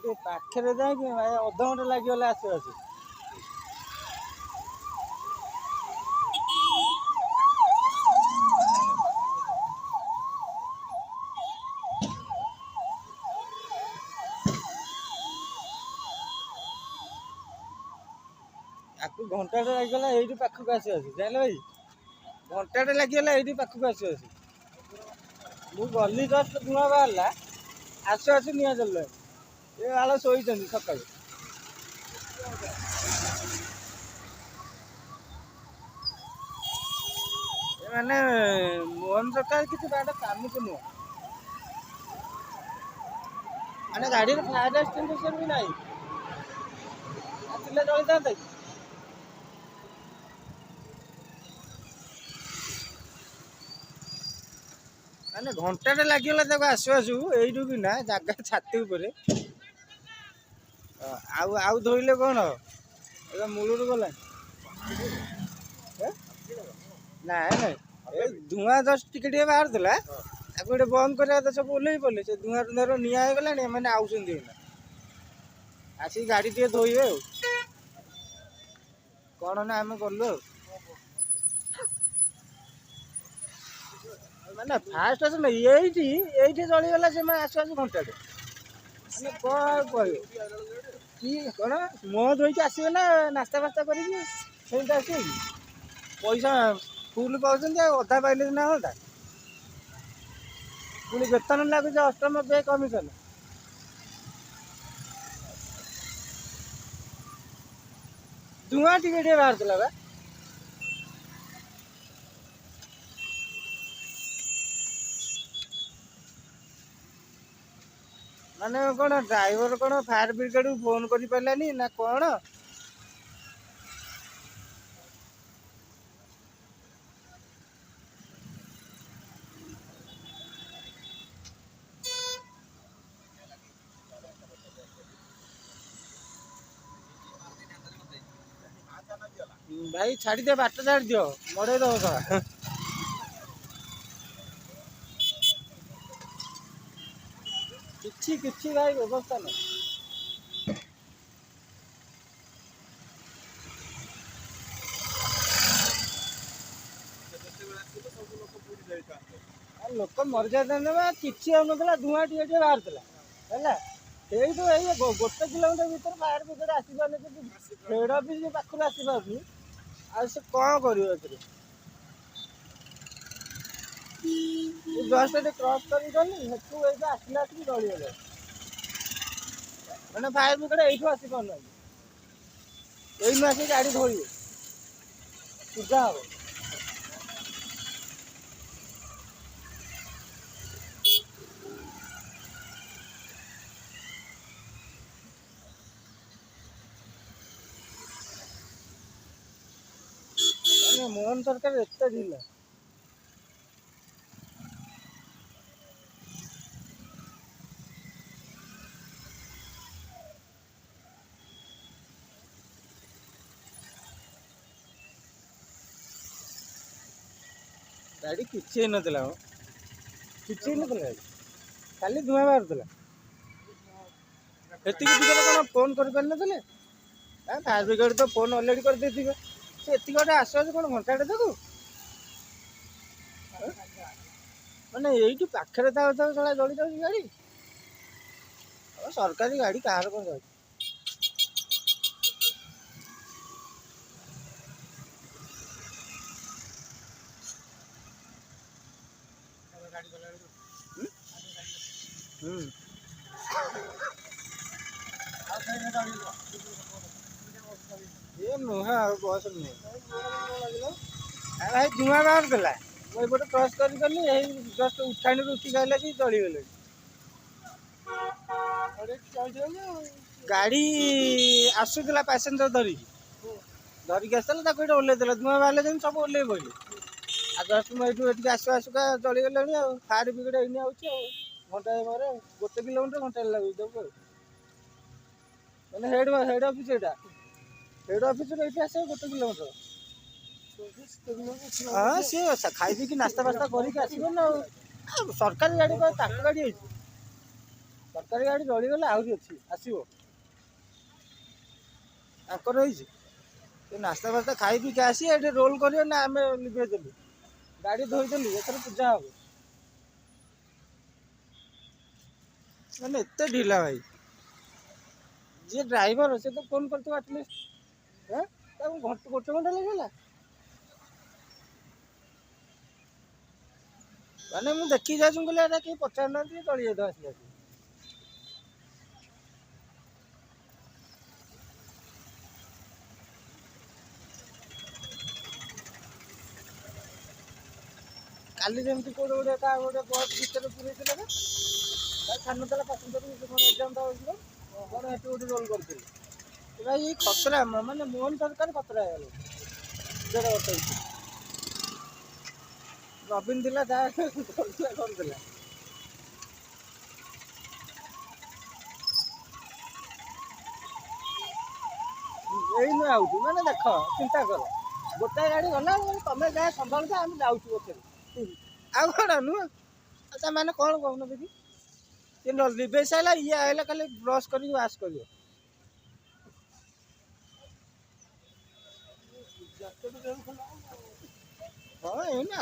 ଏଇଠି ପାଖରେ ଯାଇକି ଅଧଘଣ୍ଟା ଲାଗିଗଲା ଆସିବାକୁ। ଆକୁ ଘଣ୍ଟାଟେ ଲାଗିଗଲା ଏଇଠି ପାଖକୁ ଆସିବାକୁ, ଜାଣିଲ ଭାଇ। ଘଣ୍ଟାଟେ ଲାଗିଗଲା ଏଇଠି ପାଖକୁ ଆସିବାକୁ। ମୁଁ ଗଲି ଜଷ୍ଟ ଧୂଆଁ ବାହାରିଲା, ଆସୁ ଆସୁ ନିଆଁ ଜଳିଲାଣି। ଏ ଆଳ ଶୋଇଛନ୍ତି ସକାଳୁ। ମାନେ ମୋହନ ସରକାର କିଛି ବାଟ କାମକୁ ନୁହଁ। ମାନେ ଗାଡ଼ିରେ ଫାୟାର ଏକ୍ସଟିଂଗୁଇସର ବି ନାହିଁ। ଆସିଲେ ଜଳିଥାନ୍ତା କି? ମାନେ ଘଣ୍ଟାଟେ ଲାଗିଗଲା ତାକୁ ଆସୁ ଆସୁ, ଏଇଠୁ ବି ନା ଜାଗା ଛାତି ଉପରେ। ଆଉ ଧୋଇଲେ କଣ ଏବେ ମୂଳରୁ ଗଲାଣି। ନାଇଁ ନାଇଁ, ଏ ଧୂଆଁ ଜଷ୍ଟ ଟିକେ ଟିକେ ବାହାରୁଥିଲା, ତାକୁ ଗୋଟେ ବନ୍ଦ କରିବା କଥା। ସବୁ ଓହ୍ଲେଇ ପଡ଼ିଲେ, ସେ ଧୂଆଁ ଧର ନିଆଁ ହେଇଗଲାଣି। ଏମାନେ ଆଉଛନ୍ତି ଏଇନା, ଆସିକି ଗାଡ଼ି ଟିକେ ଧୋଇବେ ଆଉ। କଣ ନା ଆମେ ଗଲୁ ଆଉ। ମାନେ ଫାଷ୍ଟ ଏଇଠି ଜଳିଗଲା। ସେମାନେ ଆସୁ ଆସୁ ଘଣ୍ଟାଟେ। ମାନେ କଣ ଆଉ କହିବ କି? କଣ ମୁହଁ ଧୋଇକି ଆସିବେ ନା ନାସ୍ତା ଫାସ୍ତା କରିକି ସେମିତି ଆସିବେ କି? ପଇସା ଫୁଲ ପାଉଛନ୍ତି, ଆଉ ଅଧା ପାଇଲେ ନା ହୁଅନ୍ତା। ପୁଣି ବେତନ ଲାଗୁଛି ଅଷ୍ଟମ ପେ କମିଶନ। ଧୂଆଁ ଟିକେ ଟିକେ ବାହାରୁଥିଲା ବା। ମାନେ କଣ ଡ୍ରାଇଭର କଣ ଫାୟାର ବ୍ରିଗେଡକୁ ଫୋନ କରିପାରିଲାନି ନା କଣ? ଭାଇ ଛାଡ଼ିଦିଅ, ବାଟ ଛାଡ଼ିଦିଅ, ମଡ଼େଇ ଦବ ଶଳା। କିଛି ଭାଇ ବ୍ୟବସ୍ଥା ନାହିଁ। ଲୋକ ମରିଯାଇଥାନ୍ତେ ବା। କିଛି ହଉନଥିଲା, ଧୂଆଁ ଟିକେ ଟିକେ ବାହାରୁଥିଲା ହେଲା। ସେଇଠୁ ଏଇ ଗୋଟେ କିଲୋମିଟର ଭିତରେ ଫାୟାର ବ୍ରିଗେଡ୍ ଆସିପାରୁନି। ଯଦି ହେଡ୍ ଅଫିସ୍ ପାଖରୁ ଆସିପାରୁନି, ଆଉ ସେ କଣ କରିବ ଏଥିରେ? ଜଷ୍ଟ ଏଠି କ୍ରସ୍ କରିକି ଗଲି, ସେଠୁ ଏଇଠି ଆସିଲା ଆସିକି ଜଳିଗଲା। ମାନେ ଫାୟାର ବ୍ରିଗେଡ୍ ଏଇଠୁ ଆସିପାରୁନାହାନ୍ତି। ଏଇନୁ ଆସିକି ଗାଡ଼ି ଧୋଇବେ, ପୂଜା ହବ। ମାନେ ମୋହନ ସରକାର ଏତେ ଢିଲା। ଗାଡ଼ି କିଛି ହେଇନଥିଲା ମ, କିଛି ହେଇନଥିଲା ଗାଡ଼ି, ଖାଲି ଧୂଆଁ ବାହାରୁଥିଲା। ସେତିକି ଟିକେରେ କଣ ଫୋନ୍ କରିପାରିନଥିଲେ? ଫାୟାର ବ୍ରିଗେଡ୍ ତ ଫୋନ୍ ଅଲରେଡ଼ି କରିଦେଇଥିବେ। ସେ ଏତିକି ଗୋଟେ ଆସୁଆସୁ କଣ ଘଣ୍ଟାଟେ ତାକୁ। ମାନେ ଏଇଠି ପାଖରେ ଥାଉ ଥାଉ ଶଳା ଜଳି ଯାଉଛି ଗାଡ଼ି। ସରକାରୀ ଗାଡ଼ି କାହାର କଣ ଯାଉଛି। ଏ ନୁହେଁ ଆଉ ବସ ନୁହେଁ। ଭାଇ ଧୂଆଁ ବାହାରୁଥିଲା, ମୁଁ ଏପଟେ କ୍ରସ୍ କରିଗଲି, ଏଇ ଜଷ୍ଟ ଉଠାଣିରୁ ଉଠିକି ଆଇଲା କି ଜଳିଗଲେଣି। ଗାଡ଼ି ଆସୁଥିଲା ପାସେଞ୍ଜର ଧରିକି ଆସିଥିଲା, ତାକୁ ଏଠି ଓହ୍ଲେଇ ଦେଲା। ଧୂଆଁ ବାହାରିଲେ ଯେମିତି ସବୁ ଓହ୍ଲେଇ ପଇଲେ। ଆଉ ଜଷ୍ଟ ମୁଁ ଏଇଠୁ ଏଠିକି ଆସୁକା ଜଳିଗଲେଣି ଆଉ। ଫାୟାର ବ୍ରିଗେଡ୍ ଏଇନି ଆଉଛି ଆଉ ଘଣ୍ଟାଏ ପରେ। ଆଉ 1 କିଲୋମିଟର ଘଣ୍ଟାଏ ଲାଗୁଛି ତାକୁ ଆଉ। ମାନେ ହେଡ୍ ଅଫିସ୍ ଏଇଟା। ହେଡ୍ ଅଫିସରୁ ଏଇଠି ଆସିବାକୁ 1 କିଲୋମିଟର। ହଁ, ସିଏ ଖାଇ ପିଇକି ନାସ୍ତା ଫାସ୍ତା କରିକି ଆସିବେ ନା ଆଉ। ସରକାରୀ ଗାଡ଼ି, ତାଙ୍କ ଗାଡ଼ି ହେଇଛି। ସରକାରୀ ଗାଡ଼ି ଜଳିଗଲେ ଆହୁରି ଅଛି ଆସିବ ତାଙ୍କର ହେଇଛି ସେ ନାସ୍ତା ଫାସ୍ତା ଖାଇ ପିଇକି ଆସି ଏଠି ରୋଲ୍ କରିବେ ନା ଆମେ ଲିଭେଇ ଦେଲୁ ଗାଡ଼ି ଧୋଇଦେଲୁ ଏଥର ପୂଜା ହବ ମାନେ ଏତେ ଢିଲା ଭାଇ ଯିଏ ଡ୍ରାଇଭର ସେ ତ ଫୋନ୍ କରିଥିବ ଆଟଲିଷ୍ଟ ତାକୁ ଗୋଟେ ଘଣ୍ଟା ଲାଗିଗଲା ମାନେ ମୁଁ ଦେଖିକି ଯାଉଛି କହିଲେ ଏଇଟା କେହି ପଚାରୁନାହାନ୍ତି ଚଳି ଯାଇଥିବ ଆସିକି କାଲି ଯେମିତି କୋଉଠି ଗୋଟେ କାହା ଗୋଟେ ବସ୍ ଭିତରେ ପୁରେଇଥିଲେ ନା ଛାଡ଼ି ନଥିଲା ପାସେଞ୍ଜର କ'ଣ ଏକ୍ଜାମ୍ ଦେବାକୁ ଯିବ କ'ଣ ଏଠି ଗୋଟେ ରୋଲ୍ କରିଥିଲେ ଭାଇ ଏଇ ଖତରା ମାନେ ମୋହନ ସରକାର ଖତରା ହେଇଗଲେ 1.5 ବର୍ଷ ହେଇଛି ନବୀନ ଥିଲା ଯାହା କରୁଥିଲା ଏଇ ନୁହେଁ ଆଉଛି ମାନେ ଦେଖ ଚିନ୍ତା କର ଗୋଟାଏ ଗାଡ଼ି ଗଲା ତମେ ଯାହା ସମ୍ଭାଳୁଛ ଆମେ ଯାଉଛୁ ପଛରେ ଆଉ କ'ଣ ନୁହଁ ସେମାନେ କ'ଣ କହୁନ ଦେଖି ସେ ଲିଭେଇ ସାରିଲା ଇଏ ଆଇଲା ଖାଲି ବ୍ରସ୍ କରିକି ୱାସ୍ କରିବ ହଁ ଏଇନା